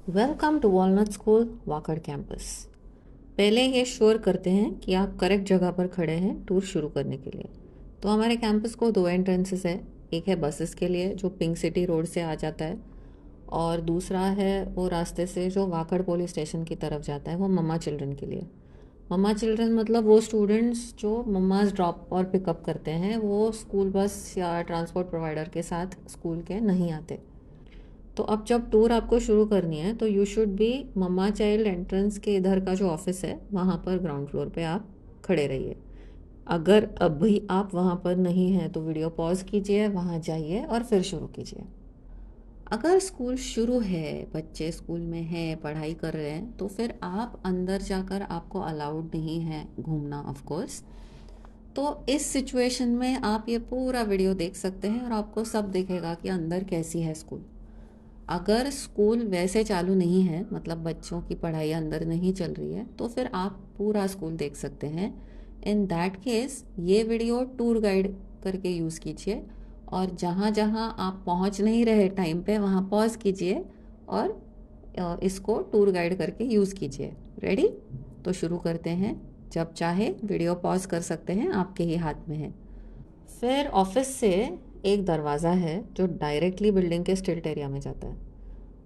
Welcome to Walnut School Wakad campus. पहले ये sure करते हैं कि आप करेक्ट जगह पर खड़े हैं टूर शुरू करने के लिए। तो हमारे कैंपस को दो एंट्रेंसेस है। एक है बसेस के लिए जो पिंक सिटी रोड से आ जाता है, और दूसरा है वो रास्ते से जो वाकड़ पुलिस स्टेशन की तरफ जाता है, वो मम्मा चिल्ड्रन के लिए। मम्मा चिल्ड्रन मतलब वो स्टूडेंट्स जो मम्माज ड्रॉप और पिकअप करते हैं, वो स्कूल बस या ट्रांसपोर्ट प्रोवाइडर के साथ स्कूल के नहीं आते। तो अब जब टूर आपको शुरू करनी है तो यू शुड बी मम्मा चाइल्ड एंट्रेंस के इधर का जो ऑफिस है वहाँ पर ग्राउंड फ्लोर पे आप खड़े रहिए। अगर अभी आप वहाँ पर नहीं हैं तो वीडियो पॉज कीजिए, वहाँ जाइए और फिर शुरू कीजिए। अगर स्कूल शुरू है, बच्चे स्कूल में हैं, पढ़ाई कर रहे हैं, तो फिर आप अंदर जाकर आपको अलाउड नहीं है घूमना ऑफ कोर्स। तो इस सिचुएशन में आप ये पूरा वीडियो देख सकते हैं और आपको सब दिखेगा कि अंदर कैसी है स्कूल। अगर स्कूल वैसे चालू नहीं है, मतलब बच्चों की पढ़ाई अंदर नहीं चल रही है, तो फिर आप पूरा स्कूल देख सकते हैं। इन दैट केस ये वीडियो टूर गाइड करके यूज़ कीजिए, और जहाँ जहाँ आप पहुँच नहीं रहे टाइम पे वहाँ पॉज कीजिए और इसको टूर गाइड करके यूज़ कीजिए। रेडी? तो शुरू करते हैं। जब चाहे वीडियो पॉज कर सकते हैं, आपके ही हाथ में है। फिर ऑफिस से एक दरवाज़ा है जो डायरेक्टली बिल्डिंग के स्टिल्ट एरिया में जाता है।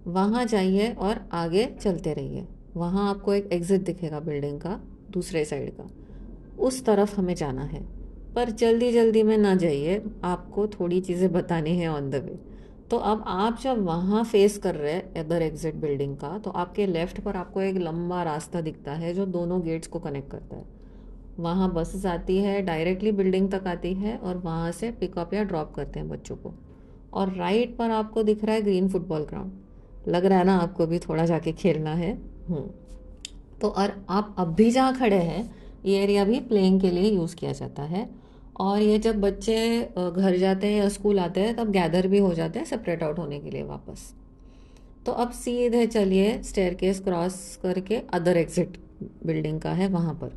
वहाँ जाइए और आगे चलते रहिए। वहाँ आपको एक एग्ज़िट दिखेगा बिल्डिंग का दूसरे साइड का, उस तरफ हमें जाना है। पर जल्दी जल्दी में ना जाइए, आपको थोड़ी चीज़ें बतानी है ऑन द वे। तो अब आप जब वहाँ फेस कर रहे हैं अदर एग्जिट बिल्डिंग का, तो आपके लेफ्ट पर आपको एक लंबा रास्ता दिखता है जो दोनों गेट्स को कनेक्ट करता है। वहाँ बसेस आती है, डायरेक्टली बिल्डिंग तक आती है और वहाँ से पिकअप या ड्रॉप करते हैं बच्चों को। और राइट पर आपको दिख रहा है ग्रीन फुटबॉल ग्राउंड। लग रहा है ना आपको भी थोड़ा जाके खेलना है। तो और आप अब भी जहाँ खड़े हैं, ये एरिया भी प्लेइंग के लिए यूज़ किया जाता है। और ये जब बच्चे घर जाते हैं या स्कूल आते हैं तब गैदर भी हो जाते हैं सेपरेट आउट होने के लिए वापस। तो अब सीधे चलिए, स्टेयरकेस क्रॉस करके अदर एग्जिट बिल्डिंग का है वहाँ पर,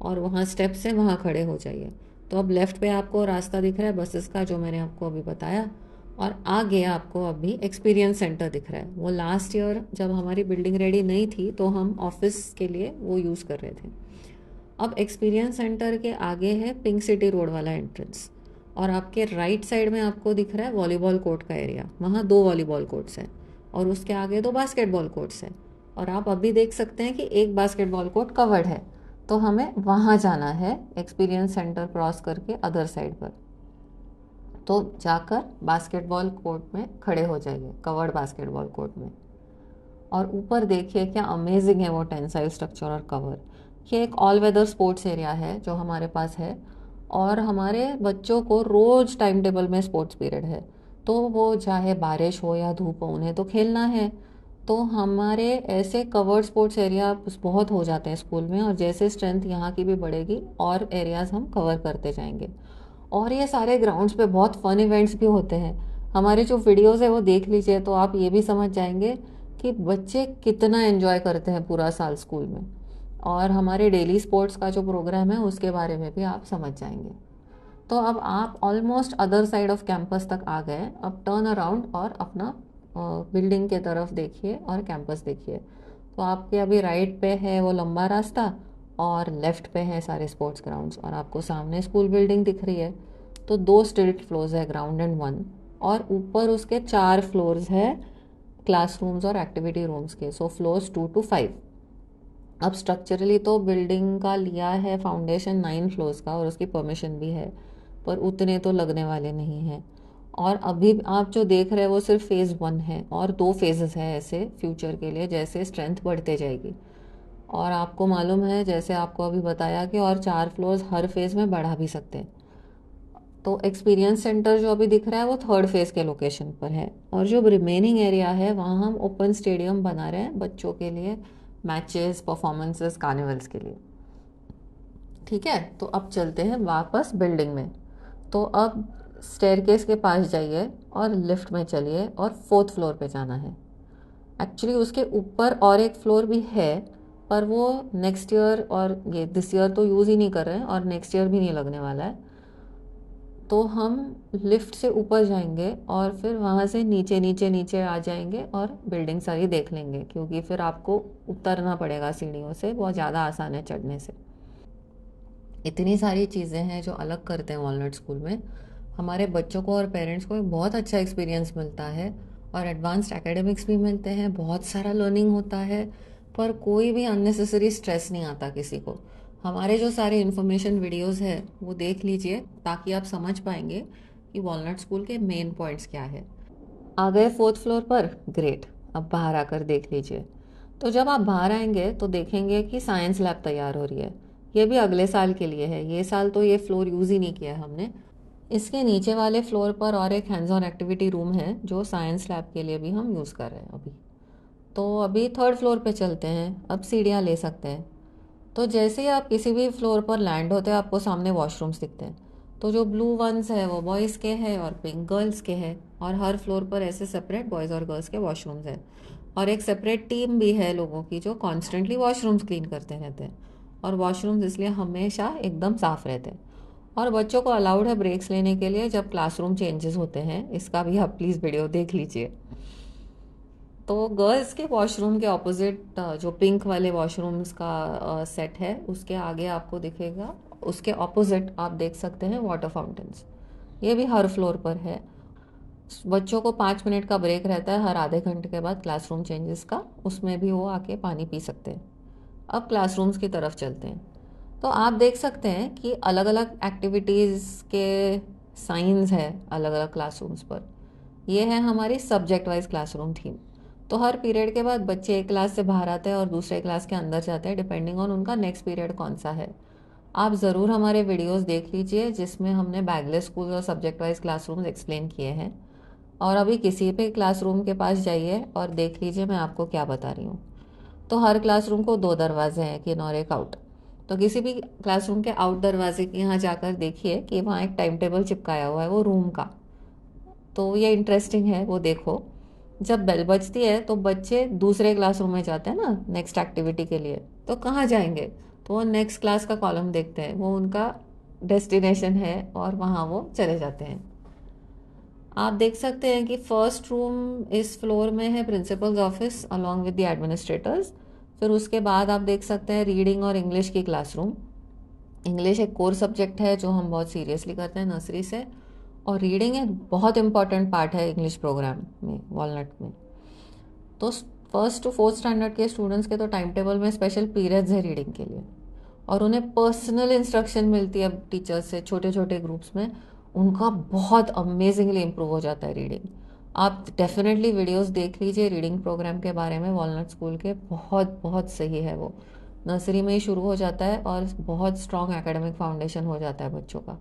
और वहाँ स्टेप से वहाँ खड़े हो जाइए। तो अब लेफ़्ट पे आपको रास्ता दिख रहा है बसेस का, जो मैंने आपको अभी बताया। और आगे आपको अभी एक्सपीरियंस सेंटर दिख रहा है। वो लास्ट ईयर जब हमारी बिल्डिंग रेडी नहीं थी तो हम ऑफिस के लिए वो यूज़ कर रहे थे। अब एक्सपीरियंस सेंटर के आगे है पिंक सिटी रोड वाला एंट्रेंस, और आपके राइट साइड में आपको दिख रहा है वॉलीबॉल कोर्ट का एरिया। वहाँ दो वॉलीबॉल कोर्ट्स हैं और उसके आगे दो बास्केटबॉल कोर्ट्स हैं। और आप अभी देख सकते हैं कि एक बास्केटबॉल कोर्ट कवर्ड है, तो हमें वहाँ जाना है एक्सपीरियंस सेंटर क्रॉस करके अदर साइड पर। तो जाकर बास्केटबॉल कोर्ट में खड़े हो जाइए, कवर्ड बास्केटबॉल कोर्ट में। और ऊपर देखिए क्या अमेजिंग है वो टेंसाइल स्ट्रक्चर और कवर। ये एक ऑल वेदर स्पोर्ट्स एरिया है जो हमारे पास है, और हमारे बच्चों को रोज़ टाइम टेबल में स्पोर्ट्स पीरियड है। तो वो चाहे बारिश हो या धूप हो, उन्हें तो खेलना है। तो हमारे ऐसे कवर्ड स्पोर्ट्स एरिया बहुत हो जाते हैं स्कूल में, और जैसे स्ट्रेंथ यहाँ की भी बढ़ेगी और एरियाज़ हम कवर करते जाएंगे। और ये सारे ग्राउंड्स पे बहुत फन इवेंट्स भी होते हैं। हमारे जो वीडियोज़ है वो देख लीजिए तो आप ये भी समझ जाएंगे कि बच्चे कितना एंजॉय करते हैं पूरा साल स्कूल में। और हमारे डेली स्पोर्ट्स का जो प्रोग्राम है उसके बारे में भी आप समझ जाएंगे। तो अब आप almost other side off campus तक आ गए। अब टर्न अराउंड और अपना बिल्डिंग के तरफ देखिए और कैंपस देखिए। तो आपके अभी राइट पे है वो लंबा रास्ता, और लेफ़्ट पे है सारे स्पोर्ट्स ग्राउंड्स, और आपको सामने स्कूल बिल्डिंग दिख रही है। तो दो स्टिल्ट फ्लोर्स है, ग्राउंड एंड वन। और ऊपर उसके चार फ्लोर्स है क्लासरूम्स और एक्टिविटी रूम्स के, सो फ्लोर्स 2 to 5। अब स्ट्रक्चरली तो बिल्डिंग का लिया है फाउंडेशन 9 फ्लोर्स का, और उसकी परमिशन भी है, पर उतने तो लगने वाले नहीं हैं। और अभी आप जो देख रहे हैं वो सिर्फ फेज़ 1 है, और दो फेजेस है ऐसे फ्यूचर के लिए जैसे स्ट्रेंथ बढ़ते जाएगी। और आपको मालूम है, जैसे आपको अभी बताया, कि और 4 फ्लोर्स हर फेज़ में बढ़ा भी सकते हैं। तो एक्सपीरियंस सेंटर जो अभी दिख रहा है वो थर्ड फेज़ के लोकेशन पर है, और जो रिमेनिंग एरिया है वहाँ हम ओपन स्टेडियम बना रहे हैं बच्चों के लिए, मैचेस, परफॉर्मेंसेस, कार्निवल्स के लिए। ठीक है, तो अब चलते हैं वापस बिल्डिंग में। तो अब स्टेयरकेस के पास जाइए और लिफ्ट में चलिए और 4th फ्लोर पे जाना है। एक्चुअली उसके ऊपर और एक फ्लोर भी है, पर वो नेक्स्ट ईयर और ये दिस ईयर तो यूज़ ही नहीं कर रहे हैं, और नेक्स्ट ईयर भी नहीं लगने वाला है। तो हम लिफ्ट से ऊपर जाएंगे और फिर वहाँ से नीचे नीचे नीचे आ जाएंगे और बिल्डिंग सारी देख लेंगे, क्योंकि फिर आपको उतरना पड़ेगा सीढ़ियों से, बहुत ज़्यादा आसान है चढ़ने से। इतनी सारी चीज़ें हैं जो अलग करते हैं वॉलनट स्कूल में। हमारे बच्चों को और पेरेंट्स को एक बहुत अच्छा एक्सपीरियंस मिलता है और एडवांस्ड एकेडमिक्स भी मिलते हैं, बहुत सारा लर्निंग होता है, पर कोई भी अननेसेसरी स्ट्रेस नहीं आता किसी को। हमारे जो सारे इन्फॉर्मेशन वीडियोस है वो देख लीजिए, ताकि आप समझ पाएंगे कि वॉलनट स्कूल के मेन पॉइंट्स क्या है। आ गए फोर्थ फ्लोर पर, ग्रेट। अब बाहर आकर देख लीजिए। तो जब आप बाहर आएंगे तो देखेंगे कि साइंस लैब तैयार हो रही है। ये भी अगले साल के लिए है, ये साल तो ये फ्लोर यूज़ ही नहीं किया है हमने। इसके नीचे वाले फ्लोर पर और एक हैंड्स ऑन एक्टिविटी रूम है जो साइंस लैब के लिए भी हम यूज़ कर रहे हैं अभी। तो अभी थर्ड फ्लोर पे चलते हैं, अब सीढ़ियाँ ले सकते हैं। तो जैसे ही आप किसी भी फ्लोर पर लैंड होते हैं आपको सामने वॉशरूम्स दिखते हैं। तो जो ब्लू वंस है वो बॉयज़ के हैं और पिंक गर्ल्स के हैं, और हर फ्लोर पर ऐसे सेपरेट बॉयज़ और गर्ल्स के वॉशरूम्स हैं। और एक सेपरेट टीम भी है लोगों की जो कॉन्स्टेंटली वॉशरूम्स क्लीन करते रहते हैं, और वॉशरूम्स इसलिए हमेशा एकदम साफ़ रहते हैं। और बच्चों को अलाउड है ब्रेक्स लेने के लिए जब क्लासरूम चेंजेस होते हैं, इसका भी आप प्लीज़ वीडियो देख लीजिए। तो गर्ल्स के वॉशरूम के ऑपोजिट जो पिंक वाले वॉशरूम्स का सेट है उसके आगे आपको दिखेगा, उसके ऑपोजिट आप देख सकते हैं वाटर फाउंटेन्स। ये भी हर फ्लोर पर है। बच्चों को 5 मिनट का ब्रेक रहता है हर आधे घंटे के बाद क्लासरूम चेंजेस का, उसमें भी वो आके पानी पी सकते हैं। अब क्लासरूम्स की तरफ चलते हैं। तो आप देख सकते हैं कि अलग अलग एक्टिविटीज़ के साइंस है अलग अलग क्लासरूम्स पर। ये है हमारी सब्जेक्ट वाइज क्लासरूम थीम। तो हर पीरियड के बाद बच्चे एक क्लास से बाहर आते हैं और दूसरे क्लास के अंदर जाते हैं, डिपेंडिंग ऑन उनका नेक्स्ट पीरियड कौन सा है। आप ज़रूर हमारे वीडियोस देख लीजिए जिसमें हमने बैगलेस स्कूल और सब्जेक्ट वाइज क्लासरूम्स एक्सप्लेन किए हैं। और अभी किसी भी क्लासरूम के पास जाइए और देख लीजिए मैं आपको क्या बता रही हूँ। तो हर क्लासरूम को 2 दरवाजे हैं, एक इन और एक आउट। तो किसी भी क्लासरूम के आउट दरवाजे के यहाँ जाकर देखिए कि वहाँ एक टाइम टेबल चिपकाया हुआ है वो रूम का। तो ये इंटरेस्टिंग है, वो देखो। जब बेल बजती है तो बच्चे दूसरे क्लासरूम में जाते हैं ना नेक्स्ट एक्टिविटी के लिए, तो कहाँ जाएंगे? तो वो नेक्स्ट क्लास का कॉलम देखते हैं, वो उनका डेस्टिनेशन है और वहाँ वो चले जाते हैं। आप देख सकते हैं कि फर्स्ट रूम इस फ्लोर में है principles office along with the administrators. फिर उसके बाद आप देख सकते हैं रीडिंग और इंग्लिश की क्लासरूम। इंग्लिश एक कोर सब्जेक्ट है जो हम बहुत सीरियसली करते हैं नर्सरी से, और रीडिंग एक बहुत इंपॉर्टेंट पार्ट है इंग्लिश प्रोग्राम में वॉलनट में। तो फर्स्ट टू फोर्थ स्टैंडर्ड के स्टूडेंट्स के तो टाइम टेबल में स्पेशल पीरियड्स है रीडिंग के लिए, और उन्हें पर्सनल इंस्ट्रक्शन मिलती है अब टीचर्स से छोटे छोटे ग्रुप्स में। उनका बहुत अमेजिंगली इम्प्रूव हो जाता है रीडिंग। आप डेफिनेटली वीडियोस देख लीजिए रीडिंग प्रोग्राम के बारे में वॉलनट स्कूल के, बहुत बहुत सही है वो। नर्सरी में ही शुरू हो जाता है और बहुत स्ट्रॉन्ग एकेडमिक फाउंडेशन हो जाता है बच्चों का।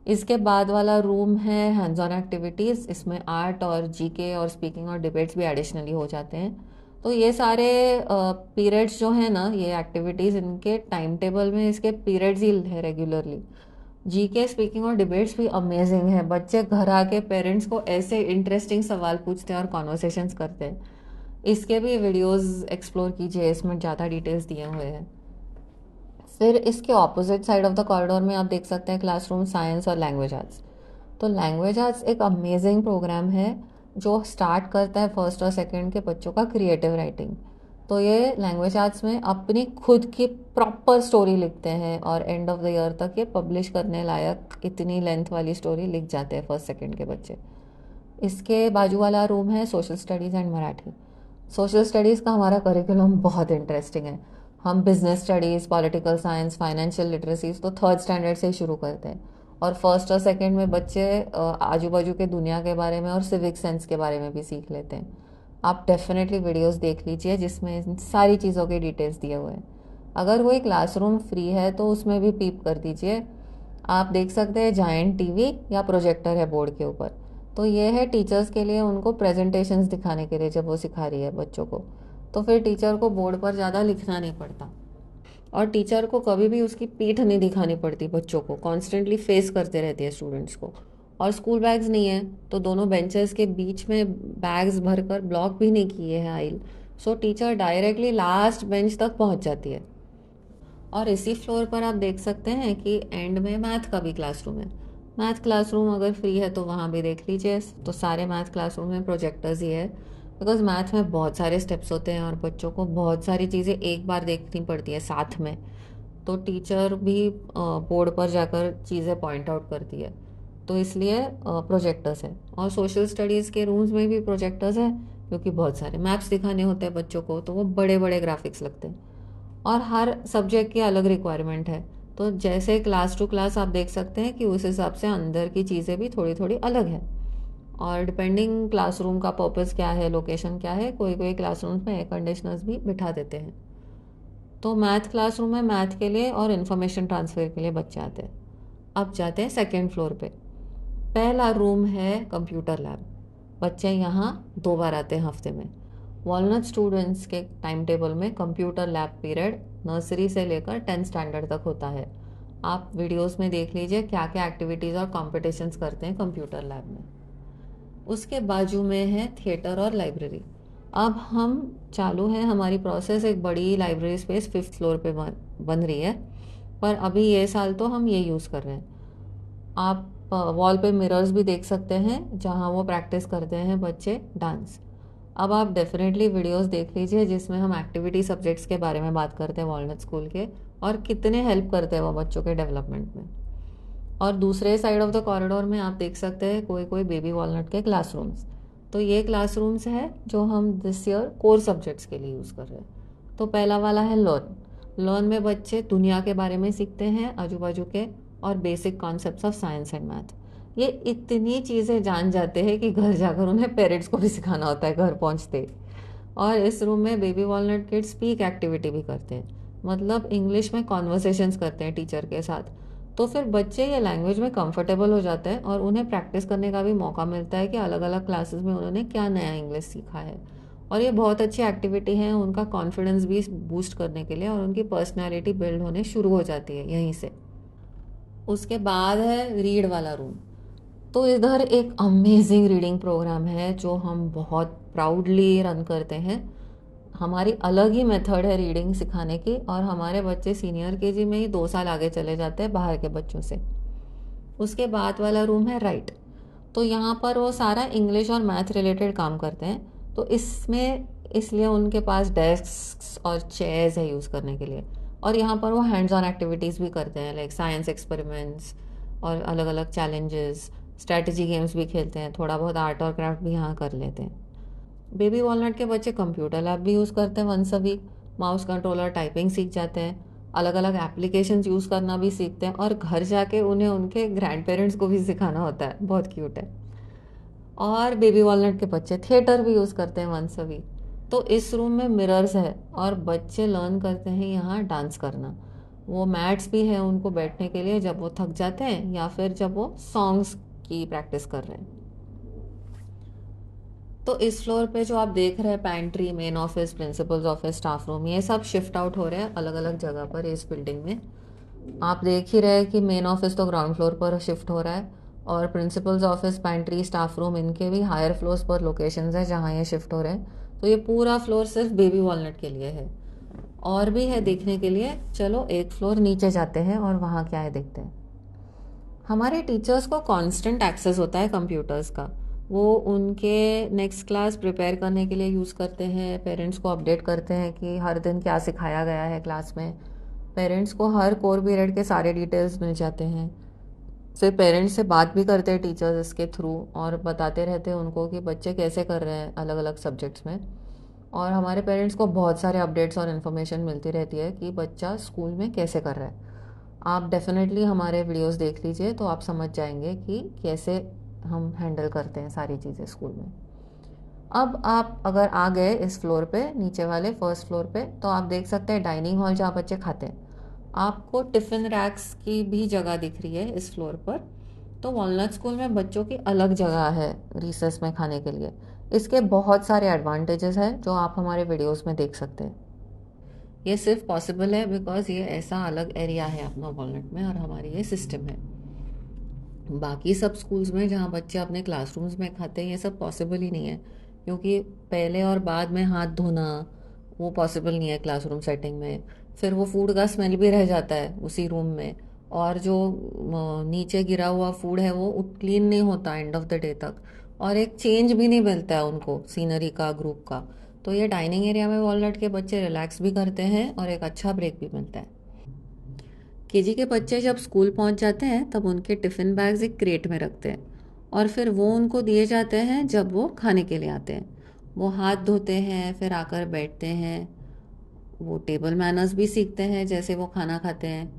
इसके बाद वाला रूम है हैंड्स ऑन एक्टिविटीज़, इसमें आर्ट और जीके और स्पीकिंग और डिबेट्स भी एडिशनली हो जाते हैं। तो ये सारे पीरियड्स जो है ना, ये एक्टिविटीज़ इनके टाइम टेबल में इसके पीरियड्स ही है रेगुलरली। जीके स्पीकिंग और डिबेट्स भी अमेजिंग है, बच्चे घर आके पेरेंट्स को ऐसे इंटरेस्टिंग सवाल पूछते हैं और कॉन्वर्सेशंस करते हैं। इसके भी वीडियोस एक्सप्लोर कीजिए, इसमें ज़्यादा डिटेल्स दिए हुए हैं। फिर इसके opposite side of the corridor में आप देख सकते हैं क्लासरूम साइंस और लैंग्वेज आर्ट्स। तो लैंग्वेज आर्ट्स एक अमेजिंग प्रोग्राम है जो स्टार्ट करता है फर्स्ट और सेकंड के बच्चों का क्रिएटिव राइटिंग। तो ये लैंग्वेज आर्ट्स में अपनी खुद की प्रॉपर स्टोरी लिखते हैं और एंड ऑफ द ईयर तक ये पब्लिश करने लायक इतनी लेंथ वाली स्टोरी लिख जाते हैं फर्स्ट सेकंड के बच्चे। इसके बाजू वाला रूम है social studies and Marathi. Social studies का हमारा करिकुलम बहुत इंटरेस्टिंग है। हम business studies, political science, financial literacies तो थर्ड स्टैंडर्ड से ही शुरू करते हैं, और फर्स्ट और सेकंड में बच्चे आजू बाजू के दुनिया के बारे में और सिविक सेंस के बारे में भी सीख लेते हैं। आप डेफिनेटली वीडियोस देख लीजिए जिसमें इन सारी चीज़ों के डिटेल्स दिए हुए हैं। अगर कोई क्लासरूम फ्री है तो उसमें भी पीप कर दीजिए। आप देख सकते हैं जायंट टीवी या प्रोजेक्टर है बोर्ड के ऊपर। तो ये है टीचर्स के लिए, उनको प्रेजेंटेशंस दिखाने के लिए जब वो सिखा रही है बच्चों को। तो फिर टीचर को बोर्ड पर ज़्यादा लिखना नहीं पड़ता, और टीचर को कभी भी उसकी पीठ नहीं दिखानी पड़ती, बच्चों को कॉन्स्टेंटली फेस करते रहती है स्टूडेंट्स को। और स्कूल बैग्स नहीं है तो दोनों बेंचेस के बीच में बैग्स भरकर ब्लॉक भी नहीं किए हैं aisle. So teacher directly last bench तक पहुंच जाती है। और इसी फ्लोर पर आप देख सकते हैं कि एंड में मैथ का भी क्लासरूम है। मैथ क्लासरूम अगर फ्री है तो वहाँ भी देख लीजिए। तो सारे मैथ क्लासरूम में प्रोजेक्टर्स ही है, बिकॉज मैथ में बहुत सारे स्टेप्स होते हैं और बच्चों को बहुत सारी चीज़ें एक बार देखनी पड़ती है साथ में। तो टीचर भी बोर्ड पर जाकर चीज़ें पॉइंट आउट करती है, तो इसलिए प्रोजेक्टर्स है। और सोशल स्टडीज़ के रूम्स में भी प्रोजेक्टर्स है, क्योंकि बहुत सारे मैप्स दिखाने होते हैं बच्चों को, तो वो बड़े बड़े ग्राफिक्स लगते हैं और हर सब्जेक्ट की अलग रिक्वायरमेंट है। तो जैसे क्लास टू क्लास आप देख सकते हैं कि उस हिसाब से अंदर की चीज़ें भी थोड़ी थोड़ी अलग है। और डिपेंडिंग क्लासरूम का पर्पज़ क्या है, लोकेशन क्या है, कोई कोई क्लासरूम्स में एयर कंडीशनर्स भी बिठा देते हैं। तो मैथ क्लासरूम में मैथ के लिए और इन्फॉर्मेशन ट्रांसफ़र के लिए बच्चे आते हैं। अब जाते हैं सेकेंड फ्लोर पे। पहला रूम है कंप्यूटर लैब। बच्चे यहाँ 2 बार आते हैं हफ्ते में। वॉलनट स्टूडेंट्स के टाइम टेबल में कंप्यूटर लैब पीरियड नर्सरी से लेकर 10th स्टैंडर्ड तक होता है। आप वीडियोस में देख लीजिए क्या क्या एक्टिविटीज़ और कॉम्पिटिशन्स करते हैं कंप्यूटर लैब में। उसके बाजू में है थिएटर और लाइब्रेरी। अब हम चालू है हमारी प्रोसेस, एक बड़ी लाइब्रेरी स्पेस 5th फ्लोर पे बन रही है, पर अभी ये साल तो हम ये यूज़ कर रहे हैं। आप वॉल पे मिरर्स भी देख सकते हैं जहाँ वो प्रैक्टिस करते हैं बच्चे डांस। अब आप डेफिनेटली वीडियोस देख लीजिए जिसमें हम एक्टिविटी सब्जेक्ट्स के बारे में बात करते हैं वॉलनट स्कूल के, और कितने हेल्प करते हैं वो बच्चों के डेवलपमेंट में। और दूसरे साइड ऑफ द कॉरिडोर में आप देख सकते हैं कोई कोई बेबी वॉलनट के क्लासरूम्स। तो ये क्लासरूम्स है जो हम दिस ईयर कोर सब्जेक्ट्स के लिए यूज़ कर रहे हैं। तो पहला वाला है लर्न। लर्न में बच्चे दुनिया के बारे में सीखते हैं, आजू बाजू के, और basic concepts of science and math. ये इतनी चीज़ें जान जाते हैं कि घर जाकर उन्हें पेरेंट्स को भी सिखाना होता है घर पहुंचते ही। और इस रूम में baby walnut kids speak activity भी करते हैं, मतलब इंग्लिश में कॉन्वर्सेशंस करते हैं टीचर के साथ। तो फिर बच्चे ये लैंग्वेज में कंफर्टेबल हो जाते हैं और उन्हें प्रैक्टिस करने का भी मौका मिलता है कि अलग अलग क्लासेस में उन्होंने क्या नया इंग्लिश सीखा है। और ये बहुत अच्छी एक्टिविटी है उनका कॉन्फिडेंस भी बूस्ट करने के लिए, और उनकी पर्सनैलिटी बिल्ड होने शुरू हो जाती है यहीं से। उसके बाद है रीड वाला रूम। तो इधर एक अमेजिंग रीडिंग प्रोग्राम है जो हम बहुत प्राउडली रन करते हैं। हमारी अलग ही मेथड है रीडिंग सिखाने की, और हमारे बच्चे सीनियर केजी में ही 2 साल आगे चले जाते हैं बाहर के बच्चों से। उसके बाद वाला रूम है राइट। तो यहाँ पर वो सारा इंग्लिश और मैथ रिलेटेड काम करते हैं। तो इसमें इसलिए उनके पास डेस्क और चेयर्स है यूज़ करने के लिए। और यहाँ पर वो हैंड्स ऑन एक्टिविटीज़ भी करते हैं, लाइक साइंस एक्सपेरिमेंट्स और अलग अलग चैलेंजेस। स्ट्रैटेजी गेम्स भी खेलते हैं, थोड़ा बहुत आर्ट और क्राफ्ट भी यहाँ कर लेते हैं। बेबी वॉलनट के बच्चे कंप्यूटर लैब भी यूज़ करते हैं once a week. Mouse controller typing सीख जाते हैं, अलग अलग एप्लीकेशंस यूज़ करना भी सीखते हैं, और घर जाके उन्हें उनके ग्रैंड पेरेंट्स को भी सिखाना होता है। बहुत क्यूट है। और बेबी वॉलनट के बच्चे थिएटर भी यूज़ करते हैं वंस अ वीक। तो इस रूम में मिरर्स है और बच्चे लर्न करते हैं यहाँ डांस करना। वो मैट्स भी है उनको बैठने के लिए जब वो थक जाते हैं या फिर जब वो सॉन्ग्स की प्रैक्टिस कर रहे हैं। तो इस फ्लोर पे जो आप देख रहे हैं pantry, main office, principles office, staff room, ये सब शिफ्ट आउट हो रहे हैं अलग अलग जगह पर इस बिल्डिंग में। आप देख ही रहे हैं कि मेन ऑफिस तो ग्राउंड फ्लोर पर शिफ्ट हो रहा है, और principles office, pantry, staff room, इनके भी हायर फ्लोर्स पर लोकेशंस हैं जहाँ ये शिफ्ट हो रहे हैं। तो ये पूरा फ्लोर सिर्फ बेबी वॉलनट के लिए है। और भी है देखने के लिए, चलो एक फ्लोर नीचे जाते हैं और वहाँ क्या है देखते हैं। हमारे टीचर्स को कांस्टेंट एक्सेस होता है कंप्यूटर्स का। वो उनके नेक्स्ट क्लास प्रिपेयर करने के लिए यूज़ करते हैं, पेरेंट्स को अपडेट करते हैं कि हर दिन क्या सिखाया गया है क्लास में। पेरेंट्स को हर कोर पीरियड के सारे डिटेल्स मिल जाते हैं। फिर पेरेंट्स से बात भी करते हैं टीचर्स इसके थ्रू, और बताते रहते हैं उनको कि बच्चे कैसे कर रहे हैं अलग अलग सब्जेक्ट्स में। और हमारे पेरेंट्स को बहुत सारे अपडेट्स और इन्फॉर्मेशन मिलती रहती है कि बच्चा स्कूल में कैसे कर रहा है। आप डेफिनेटली हमारे वीडियोस देख लीजिए तो आप समझ जाएंगे कि कैसे हम हैंडल करते हैं सारी चीज़ें स्कूल में। अब आप अगर आ गए इस फ्लोर पे, नीचे वाले फर्स्ट फ्लोर पे, तो आप देख सकते हैं डाइनिंग हॉल जहाँ बच्चे खाते हैं। आपको टिफ़िन रैक्स की भी जगह दिख रही है इस फ्लोर पर। तो वॉलनट स्कूल में बच्चों की अलग जगह है रिसेस में खाने के लिए। इसके बहुत सारे एडवांटेजेस हैं जो आप हमारे वीडियोस में देख सकते हैं। ये सिर्फ पॉसिबल है बिकॉज ये ऐसा अलग एरिया है अपना वॉलनट में, और हमारी ये सिस्टम है। बाकी सब स्कूल्स में जहाँ बच्चे अपने क्लासरूम्स में खाते हैं ये सब पॉसिबल ही नहीं है, क्योंकि पहले और बाद में हाथ धोना वो पॉसिबल नहीं है क्लासरूम सेटिंग में। फिर वो फूड का स्मेल भी रह जाता है उसी रूम में, और जो नीचे गिरा हुआ फूड है वो क्लीन नहीं होता एंड ऑफ द डे तक, और एक चेंज भी नहीं मिलता है उनको सीनरी का, ग्रुप का। तो ये डाइनिंग एरिया में वॉलनट के बच्चे रिलैक्स भी करते हैं और एक अच्छा ब्रेक भी मिलता है। केजी के बच्चे जब स्कूल पहुंच जाते हैं तब उनके टिफ़िन बैग्स एक क्रेट में रखते हैं, और फिर वो उनको दिए जाते हैं जब वो खाने के लिए आते हैं। वो हाथ धोते हैं, फिर आकर बैठते हैं, वो टेबल मैनर्स भी सीखते हैं जैसे वो खाना खाते हैं।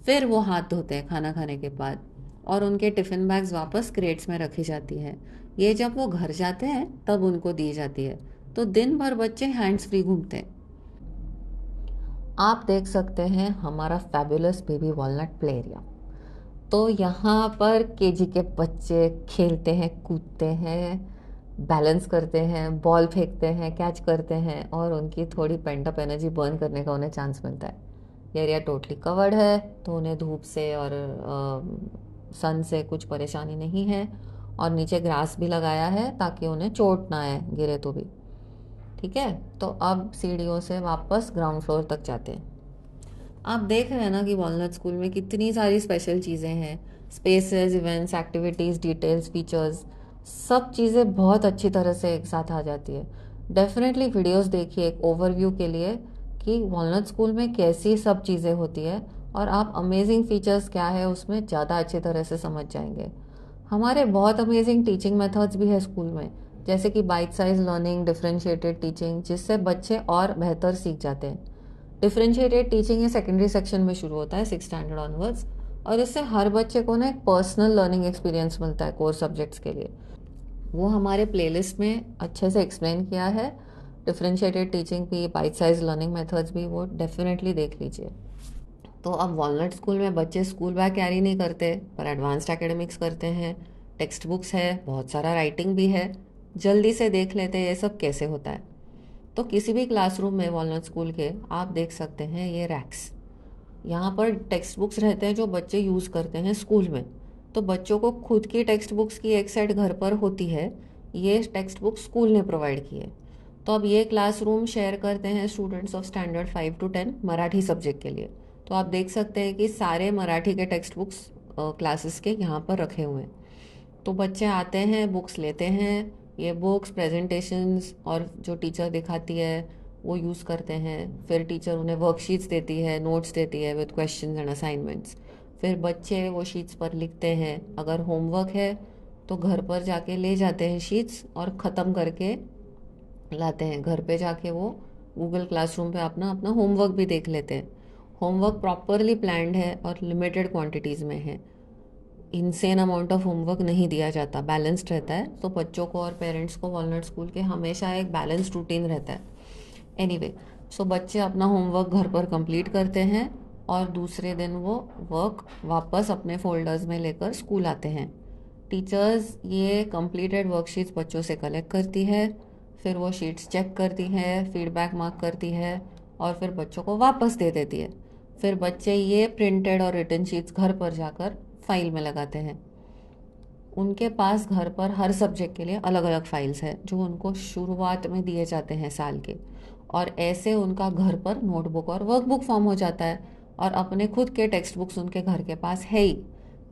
फिर वो हाथ धोते हैं खाना खाने के बाद, और उनके टिफ़िन बैग्स वापस क्रेट्स में रखी जाती है। ये जब वो घर जाते हैं तब उनको दी जाती है। तो दिन भर बच्चे हैंड्स फ्री घूमते हैं। आप देख सकते हैं हमारा fabulous baby walnut play area. तो यहाँ पर केजी के बच्चे खेलते हैं, कूदते हैं, बैलेंस करते हैं, बॉल फेंकते हैं, कैच करते हैं, और उनकी थोड़ी पेंट अप एनर्जी बर्न करने का उन्हें चांस मिलता है। ये एरिया टोटली कवर्ड है, तो उन्हें धूप से और सन से कुछ परेशानी नहीं है। और नीचे ग्रास भी लगाया है ताकि उन्हें चोट ना आए गिरे तो भी। ठीक है, तो अब सीढ़ियों से वापस ग्राउंड फ्लोर तक जाते हैं। आप देख रहे हैं ना कि वॉलनट स्कूल में कितनी सारी स्पेशल चीज़ें हैं। Spaces, events, activities, details, features, सब चीज़ें बहुत अच्छी तरह से एक साथ आ जाती है। डेफिनेटली वीडियोस देखिए एक ओवरव्यू के लिए कि वॉलनट स्कूल में कैसी सब चीज़ें होती है, और आप अमेजिंग फीचर्स क्या है उसमें ज़्यादा अच्छी तरह से समझ जाएंगे। हमारे बहुत अमेजिंग टीचिंग मेथड्स भी है स्कूल में, जैसे कि bite size learning, differentiated teaching, जिससे बच्चे और बेहतर सीख जाते हैं। डिफरेंशिएटेड टीचिंग ये सेकेंडरी सेक्शन में शुरू होता है, 6 स्टैंडर्ड ऑनवर्ड्स, और इससे हर बच्चे को ना एक पर्सनल लर्निंग एक्सपीरियंस मिलता है कोर सब्जेक्ट्स के लिए। वो हमारे प्लेलिस्ट में अच्छे से एक्सप्लेन किया है। डिफरेंशिएटेड टीचिंग भी, बाइट साइज लर्निंग मेथड्स भी, वो डेफिनेटली देख लीजिए। तो अब वॉलनट स्कूल में बच्चे स्कूल बैग कैरी नहीं करते, पर एडवांस्ड एकेडमिक्स करते हैं। टेक्स्ट बुक्स है, बहुत सारा राइटिंग भी है। जल्दी से देख लेते हैं ये सब कैसे होता है। तो किसी भी क्लासरूम में वॉलनट स्कूल के आप देख सकते हैं ये रैक्स। यहाँ पर टेक्स्ट बुक्स रहते हैं जो बच्चे यूज़ करते हैं स्कूल में। तो बच्चों को खुद की टेक्स्ट बुक्स की एक सेट घर पर होती है, ये टेक्स्ट बुक स्कूल ने प्रोवाइड की है। तो अब ये क्लासरूम शेयर करते हैं students of standard 5 to 10 Marathi subject के लिए। तो आप देख सकते हैं कि सारे मराठी के टेक्स्ट बुक्स क्लासेस के यहाँ पर रखे हुए हैं। तो बच्चे आते हैं, बुक्स लेते हैं, ये बुक्स, प्रेजेंटेशंस और जो टीचर दिखाती है वो यूज़ करते हैं। फिर टीचर उन्हें वर्कशीट्स देती है, नोट्स देती है विद क्वेश्चंस एंड असाइनमेंट्स। फिर बच्चे वो शीट्स पर लिखते हैं। अगर होमवर्क है तो घर पर जाके ले जाते हैं शीट्स और ख़त्म करके लाते हैं। घर पे जाके वो गूगल क्लासरूम पे अपना अपना होमवर्क भी देख लेते हैं। होमवर्क प्रॉपरली प्लान्ड है और लिमिटेड क्वांटिटीज़ में है। इंसेन अमाउंट ऑफ होमवर्क नहीं दिया जाता, बैलेंस्ड रहता है। तो बच्चों को और पेरेंट्स को वॉलनट स्कूल के हमेशा एक बैलेंस्ड रूटीन रहता है। एनीवे, सो बच्चे अपना होमवर्क घर पर कंप्लीट करते हैं, और दूसरे दिन वो वर्क वापस अपने फोल्डर्स में लेकर स्कूल आते हैं। टीचर्स ये कंप्लीटेड वर्कशीट्स बच्चों से कलेक्ट करती है, फिर वो शीट्स चेक करती है, फीडबैक मार्क करती है, और फिर बच्चों को वापस दे देती है। फिर बच्चे ये प्रिंटेड और रिटन शीट्स घर पर जाकर फाइल में लगाते हैं। उनके पास घर पर हर सब्जेक्ट के लिए अलग अलग फाइल्स है जो उनको शुरुआत में दिए जाते हैं साल के, और ऐसे उनका घर पर नोटबुक और वर्कबुक फॉर्म हो जाता है, और अपने खुद के टेक्स्ट बुक्स उनके घर के पास है ही।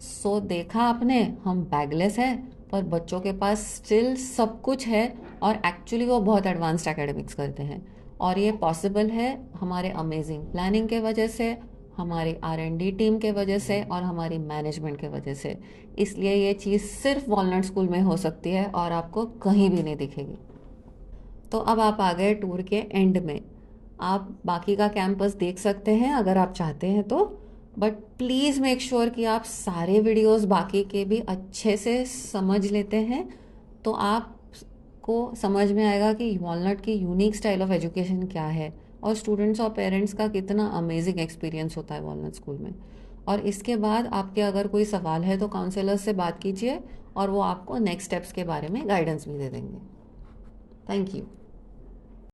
सो देखा आपने, हम बैगलेस है पर बच्चों के पास स्टिल सब कुछ है, और एक्चुअली वो बहुत एडवांस्ड एकेडमिक्स करते हैं। और ये पॉसिबल है हमारे अमेजिंग प्लानिंग के वजह से, हमारी R&D टीम के वजह से, और हमारी मैनेजमेंट के वजह से। इसलिए ये चीज़ सिर्फ वॉलनट स्कूल में हो सकती है और आपको कहीं भी नहीं दिखेगी। तो अब आप आ गए टूर के एंड में। आप बाकी का कैंपस देख सकते हैं अगर आप चाहते हैं तो, बट प्लीज़ मेक श्योर कि आप सारे वीडियोस बाकी के भी अच्छे से समझ लेते हैं। तो आपको समझ में आएगा कि वॉलनट की यूनिक स्टाइल ऑफ एजुकेशन क्या है, और स्टूडेंट्स और पेरेंट्स का कितना अमेजिंग एक्सपीरियंस होता है वॉलनट स्कूल में। और इसके बाद आपके अगर कोई सवाल है तो काउंसलर से बात कीजिए, और वो आपको नेक्स्ट स्टेप्स के बारे में गाइडेंस भी दे देंगे। Thank you.